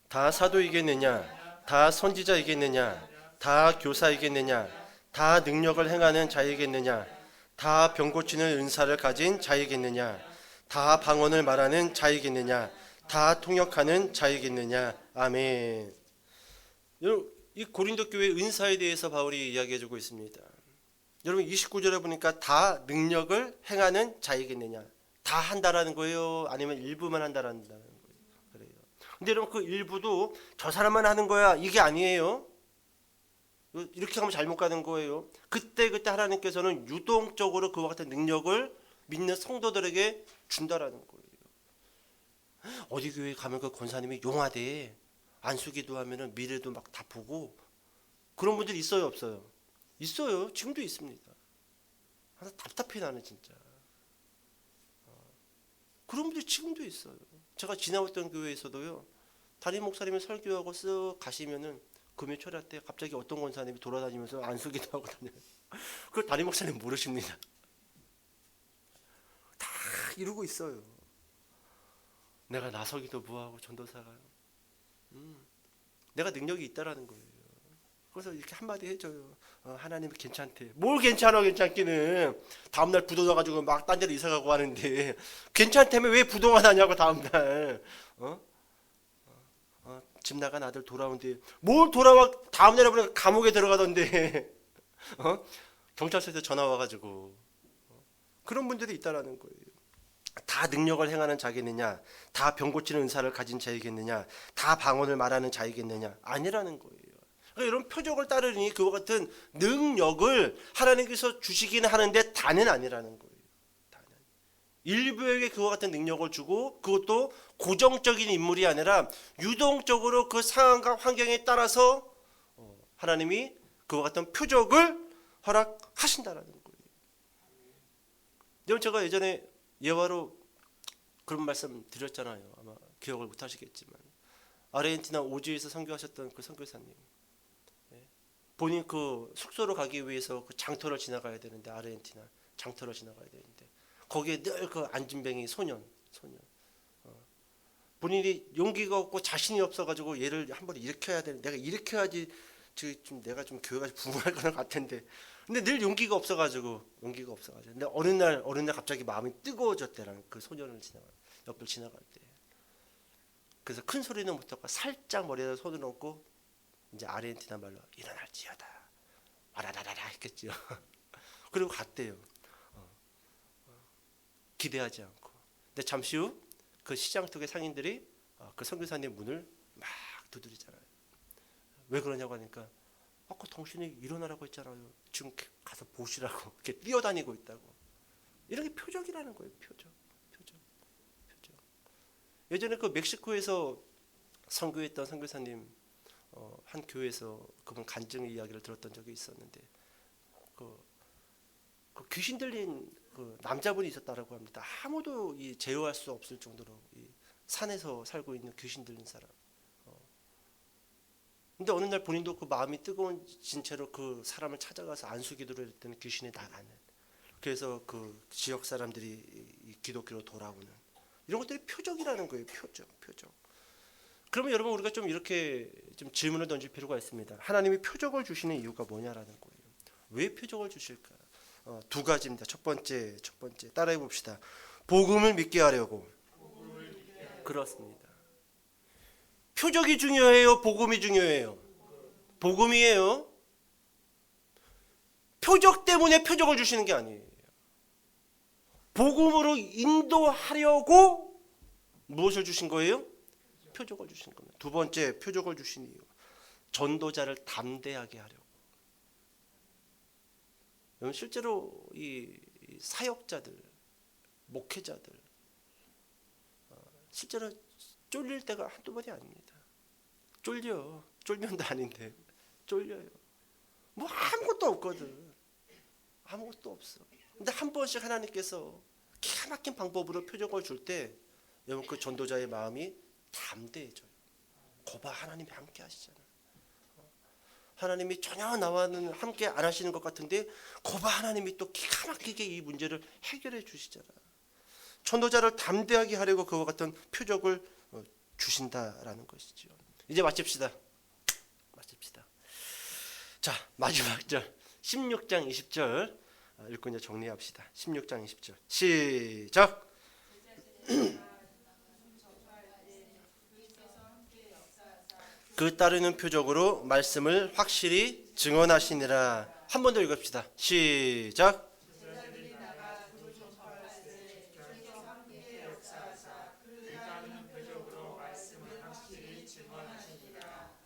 다 사도이겠느냐? 다 선지자이겠느냐? 다 교사이겠느냐? 다 능력을 행하는 자이겠느냐? 다 병 고치는 은사를 가진 자이겠느냐? 다 방언을 말하는 자이겠느냐? 다 통역하는 자이겠느냐? 아멘. 여러분, 이 고린도 교회 은사에 대해서 바울이 이야기해주고 있습니다. 여러분 29절에 보니까 다 능력을 행하는 자이겠느냐? 다 한다라는 거예요? 아니면 일부만 한다라는 거예요? 그래요. 근데 여러분 그 일부도 저 사람만 하는 거야 이게 아니에요. 이렇게 가면 잘못 가는 거예요. 그때 하나님께서는 유동적으로 그와 같은 능력을 믿는 성도들에게 준다라는 거예요. 어디 교회 가면 그 권사님이 용하대, 안수기도 하면은 미래도 막 다 보고 그런 분들이 있어요, 없어요? 있어요. 지금도 있습니다. 하나 답답해 나는 진짜. 그런 분들이 지금도 있어요. 제가 지나왔던 교회에서도요, 담임 목사님이 설교하고 쓱 가시면은 금요 철야 때 갑자기 어떤 권사님이 돌아다니면서 안수기도 하고 다녀요. 그걸 담임 목사님 모르십니다. 다 이러고 있어요. 내가 나서기도 뭐하고 전도사가 내가 능력이 있다라는 거예요. 그래서 이렇게 한마디 해줘요. 하나님이 괜찮대. 뭘 괜찮아, 괜찮기는. 다음날 부도 나가지고 막 딴 데로 이사가고 하는데 괜찮다며 왜 부도가 나냐고 다음날. 집 나간 아들 돌아온 뒤에 뭘 돌아와, 다음날에 보니까 감옥에 들어가던데. 경찰서에서 전화 와가지고. 그런 분들이 있다라는 거예요. 다 능력을 행하는 자겠느냐, 다 병 고치는 은사를 가진 자이겠느냐, 다 방언을 말하는 자이겠느냐, 아니라는 거예요. 그러니까 이런 표적을 따르니 그와 같은 능력을 하나님께서 주시기는 하는데 다는 아니라는 거예요. 다는. 일부에게 그와 같은 능력을 주고, 그것도 고정적인 인물이 아니라 유동적으로 그 상황과 환경에 따라서 하나님이 그와 같은 표적을 허락하신다라는 거예요. 여러분, 제가 예전에 예화로 그런 말씀 드렸잖아요. 아마 기억을 못 하시겠지만, 아르헨티나 오주에서 선교하셨던 그 선교사님, 본인 그 숙소로 가기 위해서 그 장터를 지나가야 되는데, 아르헨티나 장터를 지나가야 되는데 거기에 늘 그 안진뱅이 소년 본인이 용기가 없고 자신이 없어가지고 얘를 한번 일으켜야 되는데, 내가 일으켜야지 좀 내가 좀 교회가 부흥할 것 같은데, 근데 늘 용기가 없어가지고. 근데 어느 날 갑자기 마음이 뜨거워졌대라는, 그 소년을 옆을 지나갈 때. 그래서 큰 소리는 못하고 살짝 머리에다 손을 얹고 이제 아르헨티나 말로 일어날지어다 와라라라라 했겠죠. 그리고 갔대요. 기대하지 않고. 근데 잠시 후 그 시장 쪽의 상인들이 그 선교사님 문을 막 두드리잖아요. 왜 그러냐고 하니까, 아까 당신이 일어나라고 했잖아요. 지금 가서 보시라고. 이렇게 뛰어다니고 있다고. 이런 게 표적이라는 거예요. 표적. 예전에 그 멕시코에서 선교했던 선교사님, 한 교회에서 그분 간증 이야기를 들었던 적이 있었는데, 그 귀신 들린 그 남자분이 있었다라고 합니다. 아무도 제어할 수 없을 정도로 이 산에서 살고 있는 귀신 들린 사람. 근데 어느 날 본인도 그 마음이 뜨거워진 채로 그 사람을 찾아가서 안수기도를 했더니 귀신이 나가는. 그래서 그 지역 사람들이 기독교로 돌아오는. 이런 것들이 표적이라는 거예요. 표적. 그러면 여러분, 우리가 좀 이렇게 좀 질문을 던질 필요가 있습니다. 하나님이 표적을 주시는 이유가 뭐냐라는 거예요. 왜 표적을 주실까? 두 가지입니다. 첫 번째 따라해 봅시다. 복음을 믿게 하려고. 그렇습니다. 표적이 중요해요? 복음이 중요해요? 복음이에요. 표적 때문에 표적을 주시는 게 아니에요. 복음으로 인도하려고 무엇을 주신 거예요? 표적을 주신 겁니다. 두 번째, 표적을 주신 이유, 전도자를 담대하게 하려고. 실제로 이 사역자들, 목회자들, 실제로 쫄릴 때가 한두 번이 아닙니다. 쫄면도 아닌데 쫄려요. 뭐 아무것도 없거든. 아무것도 없어. 근데 한 번씩 하나님께서 기가 막힌 방법으로 표적을 줄 때, 여러분, 그 전도자의 마음이 담대해져요. 거봐, 하나님이 함께 하시잖아. 하나님이 전혀 나와는 함께 안 하시는 것 같은데, 거봐, 하나님이 또 기가 막히게 이 문제를 해결해 주시잖아. 전도자를 담대하게 하려고 그와 같은 표적을 주신다라는 것이죠. 이제 마칩시다. 자, 마지막 절 16장 20절 읽고 이제 정리합시다. 16장 20절 시작. 그 따르는 표적으로 말씀을 확실히 증언하시니라. 한 번 더 읽읍시다. 시작.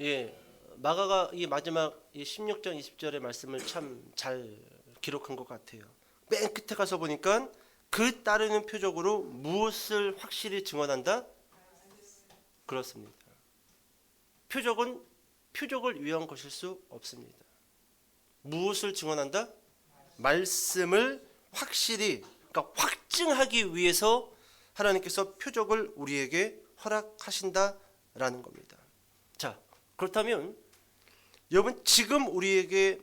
예, 마가가 이 마지막 이 16장 20절의 말씀을 참 잘 기록한 것 같아요. 맨 끝에 가서 보니까 그 따르는 표적으로 무엇을 확실히 증언한다? 그렇습니다. 표적을 위한 것일 수 없습니다. 무엇을 증언한다? 말씀을 확실히, 그러니까 확증하기 위해서 하나님께서 표적을 우리에게 허락하신다라는 겁니다. 자, 그렇다면 여러분, 지금 우리에게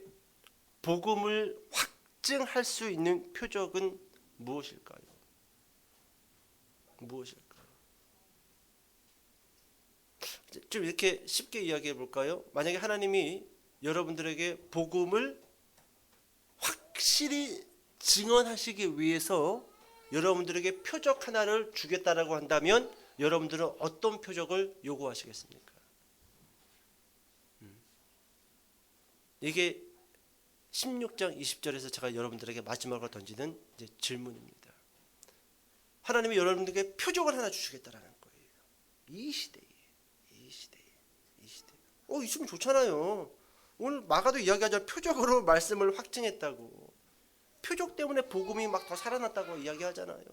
복음을 확증할 수 있는 표적은 무엇일까요? 무엇일까요? 좀 이렇게 쉽게 이야기해 볼까요? 만약에 하나님이 여러분들에게 복음을 확실히 증언하시기 위해서 여러분들에게 표적 하나를 주겠다라고 한다면 여러분들은 어떤 표적을 요구하시겠습니까? 이게 16장 20절에서 제가 여러분들에게 마지막으로 던지는 이제 질문입니다. 하나님이 여러분들에게 표적을 하나 주시겠다라는 거예요. 이 시대에. 있으면 좋잖아요. 오늘 마가도 이야기하자 표적으로 말씀을 확증했다고. 표적 때문에 복음이 막 더 살아났다고 이야기하잖아요.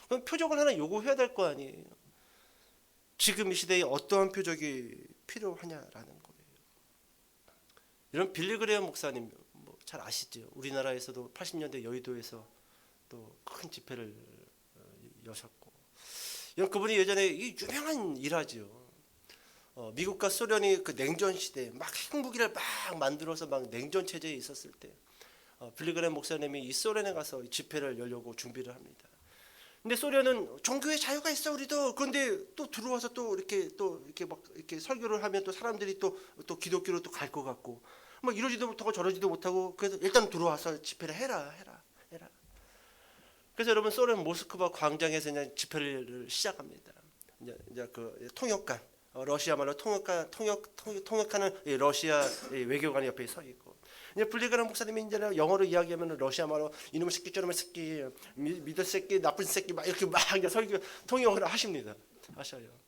그럼 표적을 하나 요구해야 될 거 아니에요. 지금 이 시대에 어떠한 표적이 필요하냐라는 거예요. 이런 빌리 그레이엄 목사님 잘 아시죠? 우리나라에서도 80년대 여의도에서 또 큰 집회를 여셨고, 그분이 예전에 이 유명한 일화죠. 미국과 소련이 그 냉전 시대에 막 핵무기를 막 만들어서 막 냉전 체제에 있었을 때 빌리 그레이엄 목사님이 이 소련에 가서 집회를 열려고 준비를 합니다. 근데 소련은 종교의 자유가 있어 우리도. 그런데 또 들어와서 또 이렇게 막 이렇게 설교를 하면 또 사람들이 또 기독교로 또 갈 것 같고 막 이러지도 못하고 저러지도 못하고, 그래서 일단 들어와서 집회를 해라. 그래서 여러분, 소련 모스크바 광장에서 그냥 집회를 시작합니다. 이제 그 통역관, 러시아 말로 통역하는 러시아 외교관이 옆에 서 있고, 이제 빌리 그레이엄 목사님이 이제 영어로 이야기하면 러시아 말로 이놈의 새끼 저놈의 새끼 믿을 새끼 나쁜 새끼 막 이렇게 막 설교 통역을 하셔요.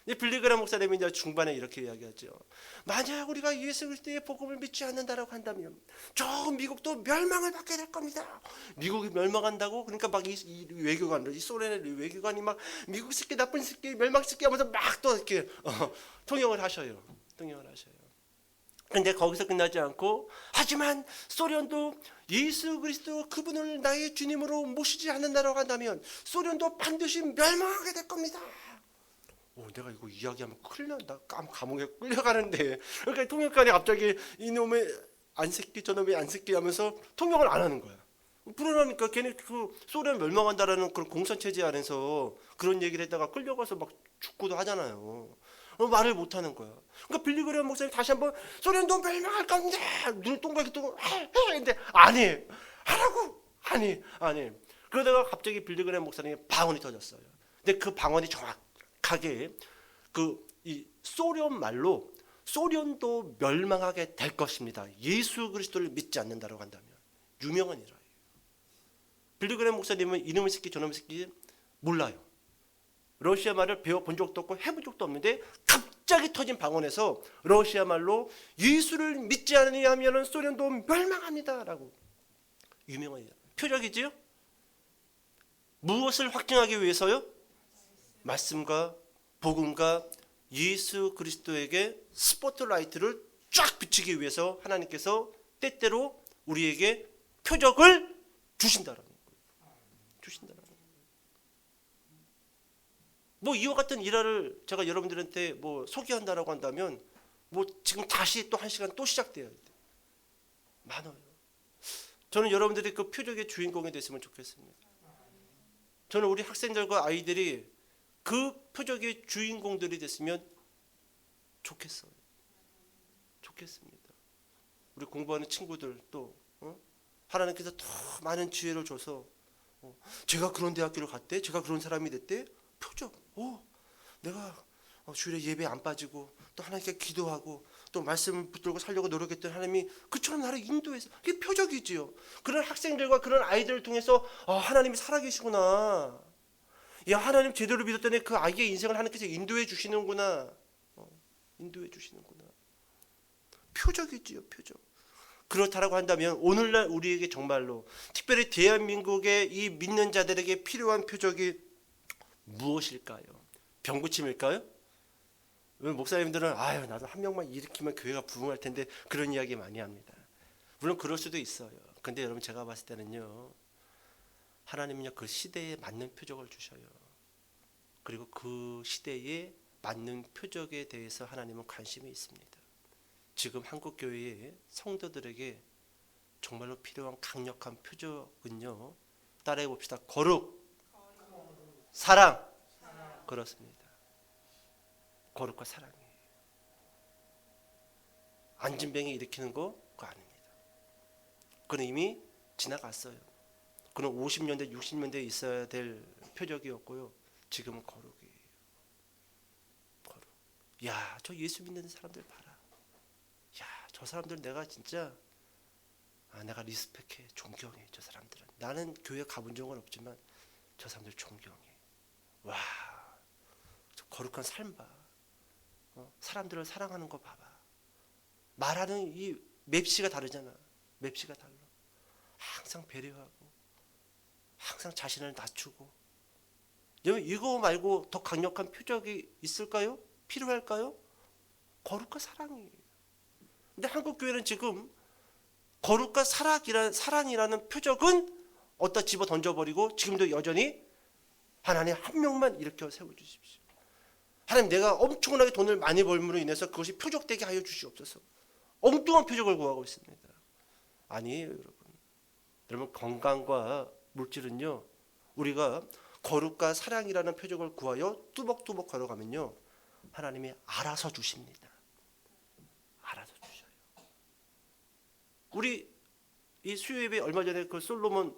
이제 빌리 그레이엄 목사님이 이제 중반에 이렇게 이야기하죠. 만약 우리가 예수 그리스도의 복음을 믿지 않는다라고 한다면 저 미국도 멸망을 받게 될 겁니다. 미국이 멸망한다고? 그러니까 막 이 외교관들, 이 소련의 외교관이 막 미국 새끼 나쁜 새끼 멸망 새끼 하면서 막 또 이렇게 통역을 하셔요. 근데 거기서 끝나지 않고, 하지만 소련도 예수 그리스도 그분을 나의 주님으로 모시지 않는다라고 한다면 소련도 반드시 멸망하게 될 겁니다. 내가 이거 이야기하면 큰일 난다. 감옥에 끌려가는데. 그러니까 통역관이 갑자기 이놈의 안새끼 저놈의 안새끼 하면서 통역을 안 하는 거야. 불안하니까 걔네 그 소련 멸망한다라는 그런 공산체제 안에서 그런 얘기를 했다가 끌려가서 막 죽고도 하잖아요. 말을 못 하는 거야. 그러니까 빌리 그레이엄 목사님 다시 한번 소련도 멸망할 건데 눈을 동그랗게 뜨고 해 근데 아니 하라고 아니 그러다가 갑자기 빌리 그레이엄 목사님이 방언이 터졌어요. 근데 그 방언이 정확하게 이 소련 말로 소련도 멸망하게 될 것입니다. 예수 그리스도를 믿지 않는다라고 한다면. 유명한 일화예요. 빌리 그레이엄 목사님은 이놈의 새끼 저놈의 새끼 몰라요. 러시아 말을 배워본 적도 없고 해본 적도 없는데 갑자기 터진 방언에서 러시아 말로 예수를 믿지 않으면 소련도 멸망합니다라고. 유명한 일화. 표적이지요? 무엇을 확증하기 위해서요? 말씀과 복음과 예수 그리스도에게 스포트라이트를 쫙 비추기 위해서 하나님께서 때때로 우리에게 표적을 주신다라는 거예요. 이와 같은 일화를 제가 여러분들한테 소개한다라고 한다면 지금 다시 또 한 시간 또 시작돼야 돼. 많아요. 저는 여러분들이 그 표적의 주인공이 됐으면 좋겠습니다. 저는 우리 학생들과 아이들이 그 표적의 주인공들이 됐으면 좋겠습니다. 우리 공부하는 친구들 또 하나님께서 더 많은 지혜를 줘서 제가 그런 대학교를 갔대, 제가 그런 사람이 됐대. 표적. 내가 주일에 예배 안 빠지고 또 하나님께 기도하고 또 말씀을 붙들고 살려고 노력했던 하나님이 그처럼 나를 인도해서, 그게 표적이지요. 그런 학생들과 그런 아이들을 통해서 하나님이 살아계시구나. 야, 하나님 제대로 믿었더니 그 아이의 인생을 하나님께서 인도해 주시는구나. 표적이지요, 표적. 그렇다라고 한다면 오늘날 우리에게 정말로 특별히 대한민국의 이 믿는 자들에게 필요한 표적이 무엇일까요? 병고침일까요? 목사님들은 아유 나도 한 명만 일으키면 교회가 부흥할 텐데 그런 이야기 많이 합니다. 물론 그럴 수도 있어요. 근데 여러분 제가 봤을 때는요, 하나님은요 그 시대에 맞는 표적을 주셔요. 그리고 그 시대에 맞는 표적에 대해서 하나님은 관심이 있습니다. 지금 한국 교회의 성도들에게 정말로 필요한 강력한 표적은요, 따라해 봅시다. 거룩, 사랑. 그렇습니다. 거룩과 사랑이에요. 안진뱅이 일으키는 거 그거 아닙니다. 그건 이미 지나갔어요. 그건 50년대 60년대에 있어야 될 표적이었고요. 지금은 거룩이에요. 거룩. 야, 저 예수 믿는 사람들 봐라. 야, 저 사람들 내가 진짜 내가 리스펙해, 존경해. 저 사람들은 나는 교회 가본 적은 없지만 저 사람들 존경해. 와, 저 거룩한 삶 봐. 사람들을 사랑하는 거 봐봐. 말하는 이 맵시가 다르잖아. 맵시가 달라. 항상 배려하고 항상 자신을 낮추고. 여러분 이거 말고 더 강력한 표적이 있을까요? 필요할까요? 거룩과 사랑이에요. 근데 한국 교회는 지금 거룩과 사랑이라는 표적은 어디다 집어 던져버리고 지금도 여전히 하나님 한 명만 일으켜 세워주십시오. 하나님 내가 엄청나게 돈을 많이 벌므로 인해서 그것이 표적되게 하여 주시옵소서. 엉뚱한 표적을 구하고 있습니다. 아니에요, 여러분. 여러분 건강과 물질은요, 우리가 거룩과 사랑이라는 표적을 구하여 뚜벅뚜벅 걸어가면요, 하나님이 알아서 주십니다. 알아서 주셔요. 우리 이 수요예배 얼마 전에 그 솔로몬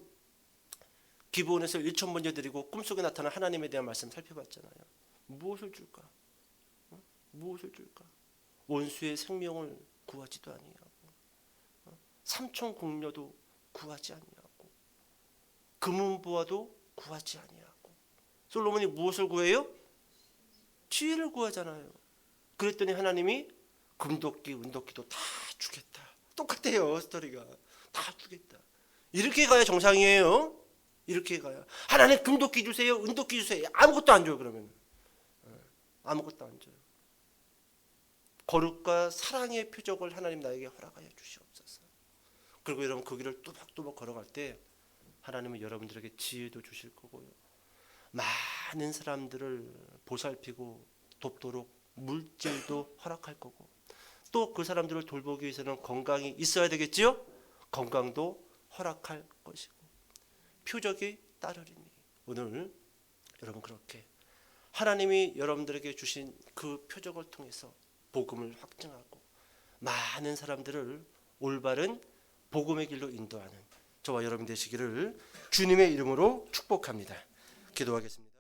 기브온에서 1,000번째 드리고 꿈속에 나타난 하나님에 대한 말씀 살펴봤잖아요. 무엇을 줄까? 무엇을 줄까? 원수의 생명을 구하지도 아니하고, 삼촌 공녀도 구하지 아니하고, 금은보화도 구하지 아니하고. 솔로몬이 무엇을 구해요? 지혜를 구하잖아요. 그랬더니 하나님이 금도끼, 은도끼도 다 주겠다. 똑같아요, 스토리가. 다 주겠다. 이렇게 가야 정상이에요. 이렇게 가야. 하나님 금도끼 주세요, 은도끼 주세요. 아무것도 안 줘요. 그러면 아무것도 안 줘요. 거룩과 사랑의 표적을 하나님 나에게 허락하여 주시옵소서. 그리고 여러분 그 길을 뚜벅뚜벅 걸어갈 때 하나님은 여러분들에게 지혜도 주실 거고요, 많은 사람들을 보살피고 돕도록 물질도 허락할 거고, 또 그 사람들을 돌보기 위해서는 건강이 있어야 되겠지요. 건강도 허락할 것이고 표적이 따르리니. 오늘 여러분 그렇게 하나님이 여러분들에게 주신 그 표적을 통해서 복음을 확증하고 많은 사람들을 올바른 복음의 길로 인도하는 저와 여러분 되시기를 주님의 이름으로 축복합니다. 기도하겠습니다.